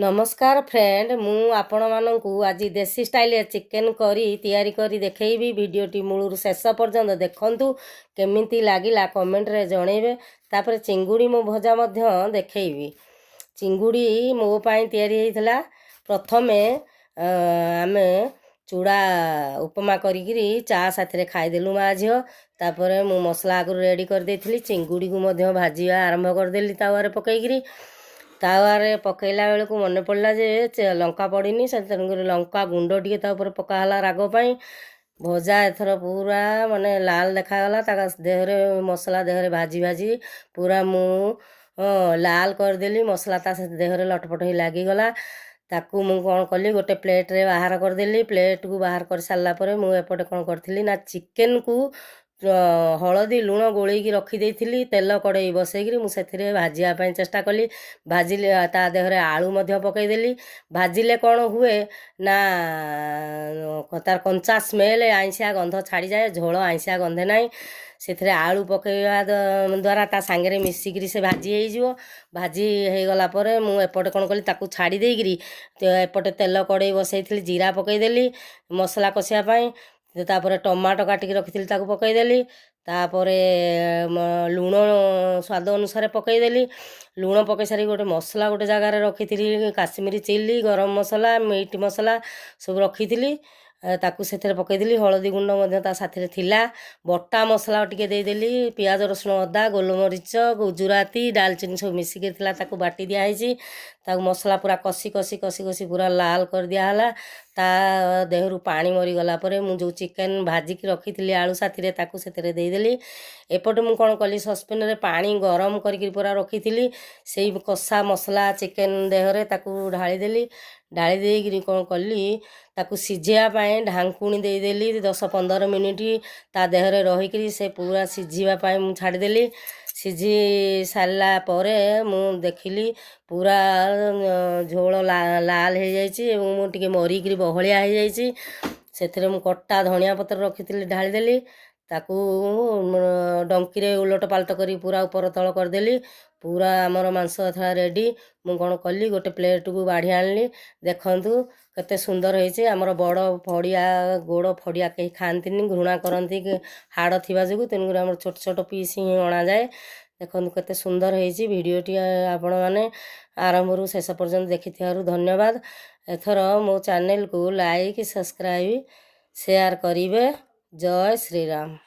नमस्कार फ्रेंड मु आपण मानू आज देसी स्टाइल चिकेन करी तैयारी करी देखैबी वीडियोटी मूलर शेष पर्यंत देखंतु केमिति लागिला कमेंट रे जणैबे। तापर चिंगुड़ी मो भजा मध्य देखैबी। चिंगुड़ी मो पाई तैयारी हेइथला। प्रथमे आमे चूड़ा उपमा करी चा साथी खाईदेलु माँ झील। तापर मु मसला आगु रेडी कर देथिली। चिंगुड़ी को मध्य भाजिया आरंभ करदेली तावारे पकईकरी। तावारे पकईला बेल को मन पड़ा जे लंका पड़नी से लंका गुंड टे पकाला राग पाई। भजा एथर पूरा माने लाल देखागला। देहरे मसला देहरे भाजी भाजी पूरा मु लाल करदेली। मसला ता देहरे लटपट ही लगिगला। ताकू मु कौन कली गोटे प्लेट रे बाहर करदेली। प्लेट को बाहर कर सारा पर मु एपटे कौन करथिली ना चिकेन को हलदी लुण गोलैकी रखी तेल कड़े बसैक मुझे भाजापी चेष्टा कली। भाजिले ता देहरे आलू पकईदेली। भाजिले कौन हुए ना तार कंचा स्मेल आइंसिया गंध छाड़ी जाए। झोल आइंसिया गंधे ना से आलू पकईवा द्वारा ता सांगे मिसिकी से भाजी हो भाजी हो गलापर मुझे कौन कली ताकू छाड़ी देकरी एपटे तेल कड़े बसई जीरा पकईदेली मसला कषापाई। तापर टमाटो काटिकी रखी ताकू पकईदेली। तापर लुण स्वाद अनुसार पकईदेली। लुण पकई सारी गोटे मसला गोटे जगार रखी काश्मीरी चिली गरम मसला मीट मसला सब रखी ताकू से पकईदेली। हलदी गुंड साथी थिला। बटा मसला टिके देदेली। पियाज रसुण अदा गोलमरीच गुजराती डालचीनी सब मिसिक ताकू बाटी दिखाई। ताकू मसला पूरा कषि कषि कषि कषि पूरा लाल कर दियाला। ता देहरु पानी मरी गला परे मु जो चिकेन भाजिकी रखी थी आलू साथी ताकू से देदेली। एपटे मु कौन कली सस्पेन रे पानी गरम करके पूरा रखी थी से कषा मसला चिकेन देहरे ताकू ढालीदेली। ढाली देकरी कौन कली ताकू सिझापी ढांकुणी देदेली 10-15 मिनिट ता देहरे रहीकि से पूरा सिझापी मु छाड़देली। सिझी सारा पर मु देखिली पूरा झोल लाल हो जाए मरिकी बहलिया हो जाए। से मु कटा धनिया पत्र रखी ढालीदेली। ताकू डंकी उलट पालट कर पूरा ऊपर तल करदेली। पूरा आमर मांस था रेडी। मु कौन कली गोटे प्लेट को बाढ़ी आनली। देखंतु केते सुंदर होइछे। आमर बड़ फड़िया गोड़ फड़िया कहीं खाती घृणा करती हाड़ थिबा जोगु तेणुकर आमर छोट छोट पीस ही अणा जाए। देखंतु केते सुंदर होइछे। वीडियोटी आपण माने आरंभ शेष पर्यंत देखिथिबारु धन्यवाद। एथर मो चैनल को लाइक सब्सक्राइब शेयर करिवे। जय श्री राम।